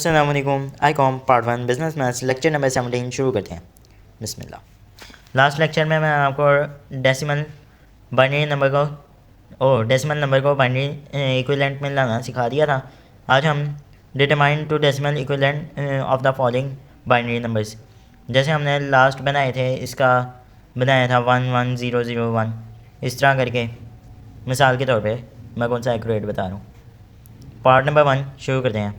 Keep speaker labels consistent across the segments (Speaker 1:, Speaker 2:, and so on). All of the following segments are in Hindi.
Speaker 1: अस्सलाम वालेकुम। ICOM part 1 business maths lecture number 17 शुरू करते हैं। बिस्मिल्लाह। लास्ट लेक्चर में मैं आपको डेसिमल बाइनरी नंबर को बाइनरी इक्विवेलेंट में लाना सिखा दिया था। आज हम determine to decimal equivalent of the following binary numbers, जैसे हमने लास्ट बनाए थे, इसका बनाया था 11001, इस तरह करके। मिसाल के तौर पे मैं कौन सा एक्यूरेट बता रहा हूँ। पार्ट नंबर 1 शुरू करते हैं।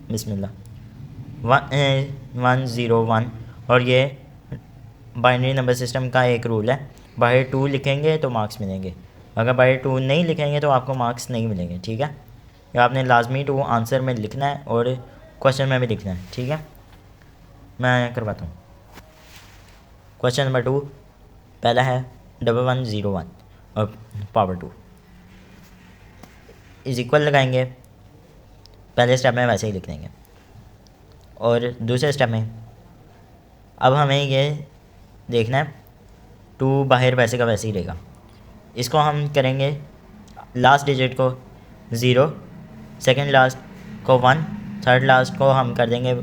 Speaker 1: बिस्मिल्लाह। 101 और ये बाइनरी नंबर सिस्टम का एक रूल है, बाहर 2 लिखेंगे तो मार्क्स मिलेंगे, अगर बाहर 2 नहीं लिखेंगे तो आपको मार्क्स नहीं मिलेंगे। ठीक है, ये आपने लाजमी 2 आंसर में लिखना है और क्वेश्चन में भी लिखना है। ठीक है, मैं करवाता हूँ। क्वेश्चन नंबर 2 पहला है 1101 और पावर 2 इज इक्वल लगाएंगे। पहले स्टेप में वैसे ही लिख देंगे और दूसरे स्टेप में अब हमें ये देखना है 2 बाहर वैसे का वैसे ही रहेगा। इसको हम करेंगे लास्ट डिजिट को 0, सेकंड लास्ट को 1, थर्ड लास्ट को हम कर देंगे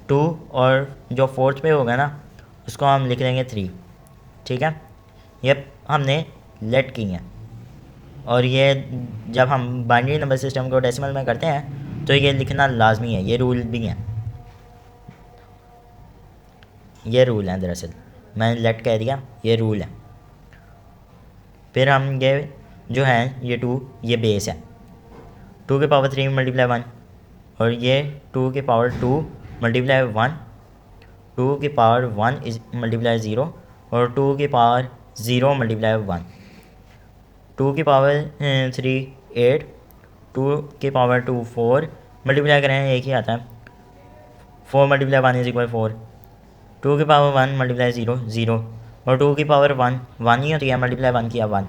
Speaker 1: 2 और जो फोर्थ पे होगा ना उसको हम लिख देंगे 3। ठीक है, ये हमने लेट की है और ये जब हम बाइनरी नंबर सिस्टम को डेसिमल में करते हैं तो ये लिखना लाजमी है, ये रूल भी है, ये रूल है। दरअसल मैंने लेट कह दिया, ये रूल है। फिर हम ये जो है ये 2 ये बेस है, 2 के पावर 3 मल्टीप्लाई 1 और ये 2 के पावर 2 मल्टीप्लाई 1, 2 के पावर 1 इज मल्टीप्लाई 0 और 2 के पावर 0 मल्टीप्लाई 1, 2 की पावर 3 8, 2 की पावर 2 4, मल्टीप्लाई करें एक ही आता है, 4 मल्टीप्लाई 1 इज इक्वल 4, 2 की पावर 1 मल्टीप्लाई 0 0 और 2 की पावर 1 1 ही होती है, मल्टीप्लाई 1 किया 1,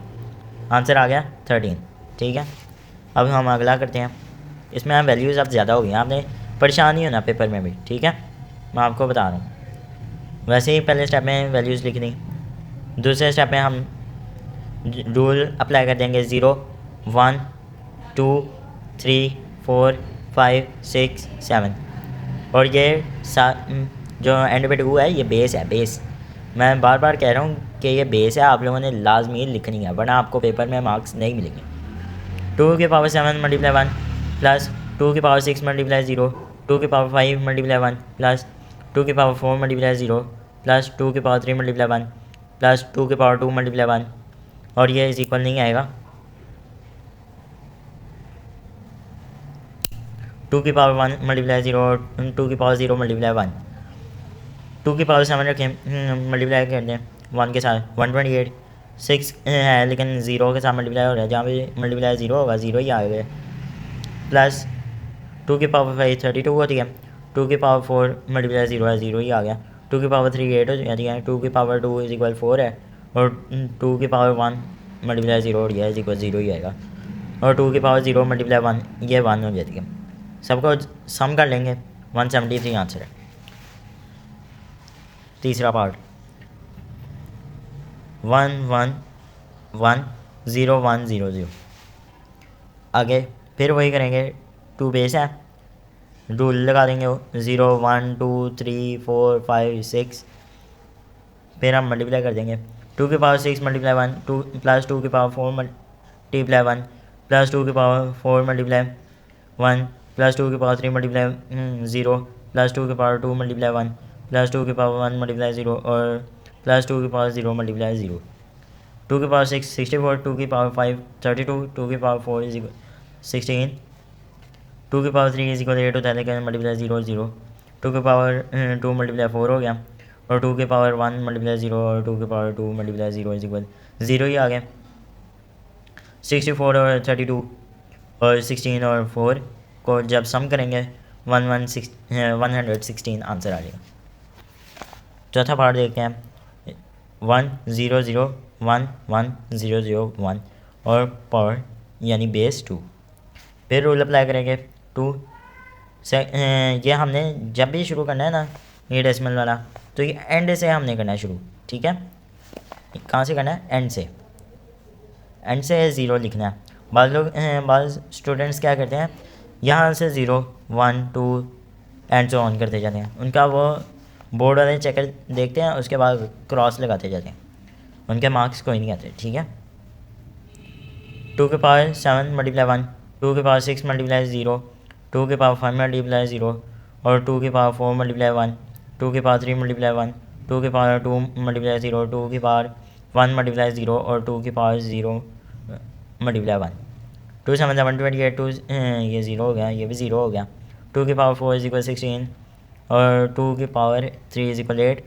Speaker 1: आंसर आ गया 13। ठीक है, अब हम अगला करते हैं। इसमें वैल्यूज़ अब ज़्यादा हो गई, आपने परेशान नहीं होना पेपर में भी। ठीक है, मैं आपको बता रहा हूँ। वैसे ही पहले स्टेप में वैल्यूज़ लिख दी, दूसरे स्टेप में हम रूल अप्लाई कर देंगे 0 1 2 3 4 5 6 7 और ये जो एंड पे 2 है ये बेस है। बेस मैं बार बार कह रहा हूँ कि ये बेस है, आप लोगों ने लाजमी लिखनी है वरना आपको पेपर में मार्क्स नहीं मिलेंगे। 2 की पावर 7 मल्टीप्लाई 1 प्लस 2 की पावर 6 मल्टीप्लाई 0, 2 की पावर 5 मल्टीप्लाई 1 प्लस 2 की पावर 4 मल्टीप्लाई 0 प्लस 2 की पावर 3 मल्टीप्लाई 1 प्लस 2 की पावर 2 मल्टीप्लाई 1 और ये इज इक्वल नहीं आएगा। 2 की पावर 1 मल्टीप्लाई 0 और 2 की पावर 0 मल्टीप्लाई 1, 2 की पावर 7 रखें मल्टीप्लाई कर दें 1 के साथ 128, 6 है लेकिन 0 के साथ मल्टीप्लाई हो रहा है, जहाँ पे मल्टीप्लाई 0 होगा 0 ही आएगा। प्लस 2 की पावर 5 32 होती है, 2 की पावर 4 मल्टीप्लाई 0 है 0 ही आ गया, 2 की पावर 3 8 हो जाती है, 2 की पावर 2 इज इक्वल 4 है और 2 की पावर 1 मल्टीप्लाई 0 और यह इज इक्वल 0 ही आएगा और 2 की पावर 0 मल्टीप्लाई 1 ये 1 हो जाती है। सबको सम कर लेंगे 173 आंसर है। तीसरा पार्ट 1 1 1 0 1 0 0, आगे फिर वही करेंगे, 2 बेस है, रूल लगा देंगे 0 1 2 3 4 5 6, फिर हम मल्टीप्लाई कर देंगे 2 की पावर 6 मल्टीप्लाई 1 2 प्लस 2 की पावर 4 मल्टीप्लाई 1 प्लस 2 की पावर 4 मल्टीप्लाई 1 प्लस 2 की पावर 3 मल्टीप्लाई 0 प्लस 2 की पावर 2 मल्टीप्लाई 1 प्लस 2 की पावर 1 मल्टीप्लाई 0 और प्लस 2 की पावर 0 मल्टीप्लाई 0, 2 की पावर 6 64, 2 की पावर 5 32, 2 की पावर 4 इज इक्वल 16, 2 की पावर 3 इज इक्वल 8 होता है लेकिन मल्टीप्लाई 0 0, 2 की पावर 2 मल्टीप्लाई 4 हो गया और 2 की पावर 1 मल्टीप्लाई 0 और 2 की पावर 2 मल्टीप्लाई 0 इज इक्वल 0 ही आ गया। 64 और 32 और 16 और 4 को जब सम करेंगे 116 आंसर आ जाएगा। चौथा पार्ट देखते हैं 1 0 0 1 1 0 0 1 और पावर यानी बेस 2, फिर रूल अप्लाई करेंगे 2 से ये हमने जब भी शुरू करना है ना ये डेसिमल वाला तो ये एंड से हमने करना है शुरू। ठीक है, कहाँ से करना है? एंड से, एंड से 0 लिखना है। बाज़ स्टूडेंट्स क्या करते हैं यहाँ से 0 1 2 एंड सो ऑन करते जाते हैं। उनका वो बोर्ड वाले चेकर देखते हैं, उसके बाद क्रॉस लगाते जाते हैं, उनके मार्क्स कोई नहीं आते। ठीक है, 2 के पावर 7 मल्टीप्लाई 1, 2 के पावर 6 मल्टीप्लाई 0, 2 के पावर 5 मल्टीप्लाई 0 और 2 के पावर 4 मल्टीप्लाई 1, 2 के पावर 3 मल्टीप्लाई 1, 2 के पावर 2 मल्टीप्लाई 0, 2 के पावर 1 मल्टीप्लाई 0 और 2 के पावर 0 मल्टीप्लाई 1। 2 7 7 28, 2 ये 0 हो गया, ये भी 0 हो गया। 2 के पावर 4 इज इक्वल 16 और 2 के पावर 3 इज इक्वल 8।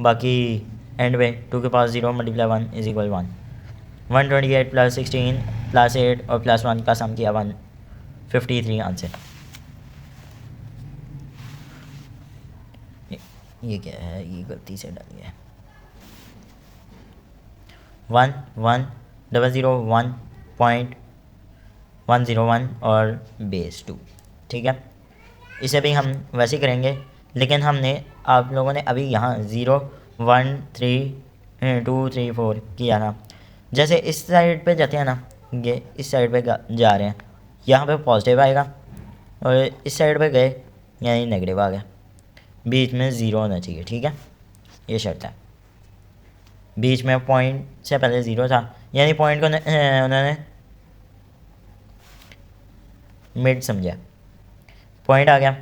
Speaker 1: बाकी एंड में 2 के power 0 multiply 1 is equal 1। 128 plus 16 plus 8 और प्लस 1 का सम किया 153 आंसर। ये क्या है, ये गलती से डाल गया। 1 1 0 1.101 और बेस 2। ठीक है, इसे भी हम वैसे ही करेंगे, लेकिन हमने आप लोगों ने अभी यहाँ 0 1 3 2 3 4 किया ना। जैसे इस साइड पे जाते हैं ना, ये इस साइड पे जा रहे हैं, यहाँ पे पॉजिटिव आएगा और इस साइड पे गए यानी नेगेटिव आ गया, बीच में 0 होना चाहिए। ठीक है, ये शर्त है। बीच में पॉइंट से पहले 0 था, यानी पॉइंट को उन्होंने मिड समझा, पॉइंट आ गया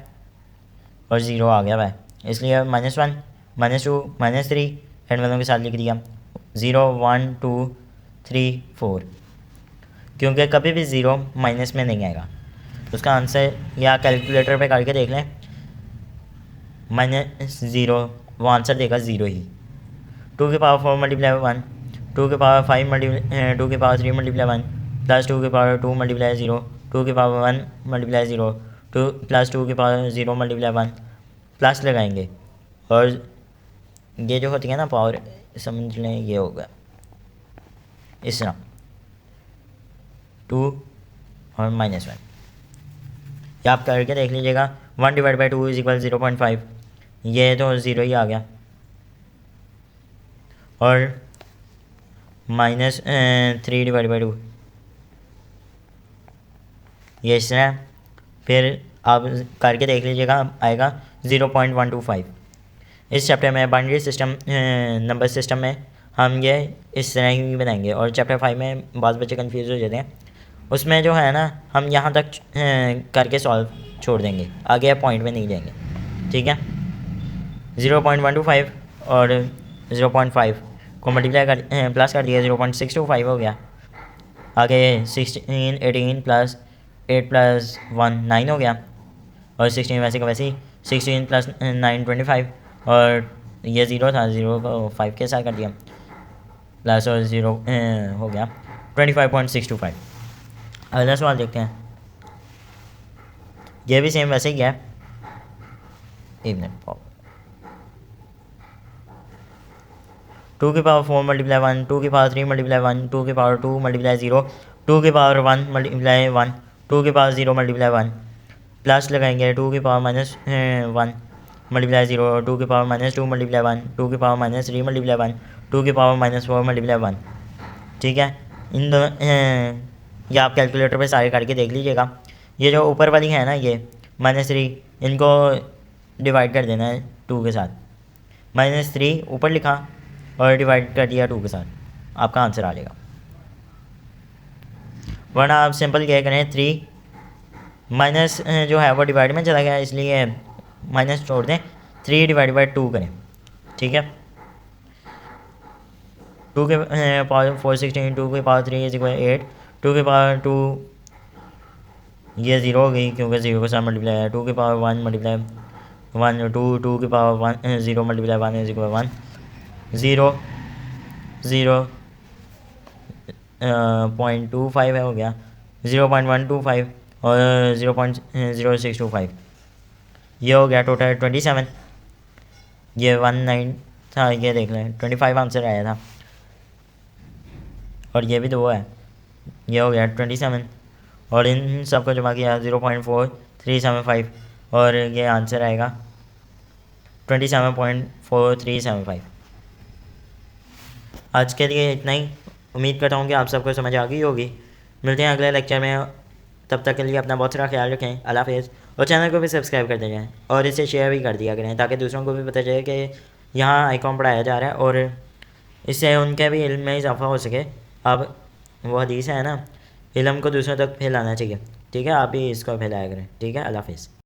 Speaker 1: और 0 आ गया भाई, इसलिए -1 -2 -3 एंड वालों के साथ लिख दिया 0 1 2 3 4, क्योंकि कभी भी 0 माइनस में नहीं आएगा। उसका आंसर या कैलकुलेटर पे करके देख लें, -0 वो आंसर देगा 0 ही। 2 के पावर 4 मल्टीप्लाई 1, 2 के पावर 5 मल्टीप्लाई 2 के पावर 3 मल्टीप्लाई 1 प्लस 2 के पावर 2 मल्टीप्लाई 0, 2 के पावर 1 मल्टीप्लाई 0 2 प्लस 2 के पावर 0 मल्टीप्लाई 1 प्लस लगाएंगे और ये जो होती है ना पावर, समझ लें ये होगा इस तरह 2 और -1। या आप करके देख लीजिएगा। 1 डिवाइड बाई 2 इज इक्वल 0.5, ये तो 0 ही आ गया और -3 डिवाइड बाई 2 ये इस तरह। फिर आप करके देख लीजिएगा, आएगा 0.125। इस चैप्टर में बाइनरी सिस्टम नंबर सिस्टम में हम ये इस तरह ही बनाएंगे। और चैप्टर 5 में बाज़ बच्चे कंफ्यूज हो जाते हैं, उसमें जो है ना हम यहाँ तक करके सॉल्व छोड़ देंगे, आगे पॉइंट में नहीं जाएंगे। ठीक है, 0.125 और 0.5 को मल्टीप्लाई कर प्लस कर दिया, 0.625 हो गया। आगे 16 18 प्लस 8 प्लस 1 9 हो गया और 16 वैसे का वैसे ही 16 प्लस 9 25 और ये 0 था, 0 को 5 के साथ कर दिया प्लस और 0 हो गया 25.625। अगला सवाल देखते हैं, ये भी सेम वैसे ही है। एक मिनट, 2 के पावर 4 मल्टीप्लाई 1, 2 के पावर 3 मल्टीप्लाई 1, 2 के पावर 2 मल्टीप्लाई 0, 2 के पावर 1 मल्टीप्लाई 1, 2 के पावर 0 मल्टीप्लाई 1 प्लस लगाएंगे 2 के पावर -1 मल्टीप्लाई 0, 2 के पावर -2 मल्टीप्लाई 1, 2 के पावर -3 मल्टीप्लाई 1, 2 के पावर -4 मल्टीप्लाई 1। ठीक है, इन दोनों या आप कैलकुलेटर पे सारे करके देख लीजिएगा। ये जो ऊपर वाली है ना ये -3, इनको डिवाइड कर देना है 2 के साथ, -3 ऊपर लिखा और डिवाइड कर दिया 2 के साथ, आपका आंसर आ जाएगा। वरना आप सिंपल क्या करें, 3 माइनस जो है वो डिवाइड में चला गया, इसलिए माइनस छोड़ दें, 3 डिवाइड बाई 2 करें। ठीक है, 2 के पावर 4 16, 2 के पावर 3 इज इक्वल 8, 2 के पावर 2 ये 0 हो गई क्योंकि 0 के साथ मल्टीप्लाई है, 2 के पावर 1 मल्टीप्लाई 1 2 के पावर 1 0 मल्टीप्लाई 1 इज इक्वल 1 0 0 0.25 है हो गया 0.125 और 0.0625, ये हो गया टोटल 27। ये 19 था, ये देख लें 25 आंसर आया था और ये भी 2 है, ये हो गया 27 और इन सब को जमा किया 0.4375 और ये आंसर आएगा 27.4375। आज के लिए इतना ही, उम्मीद करता हूँ कि आप सबको समझ आ गई होगी। मिलते हैं अगले लेक्चर में तब तक के लिए अपना बहुत सारा ख्याल रखें। अल्लाह हाफ़िज़। और चैनल को भी सब्सक्राइब कर दें और इसे शेयर भी कर दिया करें ताकि दूसरों को भी पता चले कि यहाँ आईकॉन पढ़ाया जा रहा है और इससे उनके भी इल्म में इजाफा हो सके। अब वो हदीस है ना, इल्म को दूसरों तक फैलाना चाहिए। ठीक है, आप भी इसको फैलाया करें। ठीक है, अल्लाह हाफ़िज़।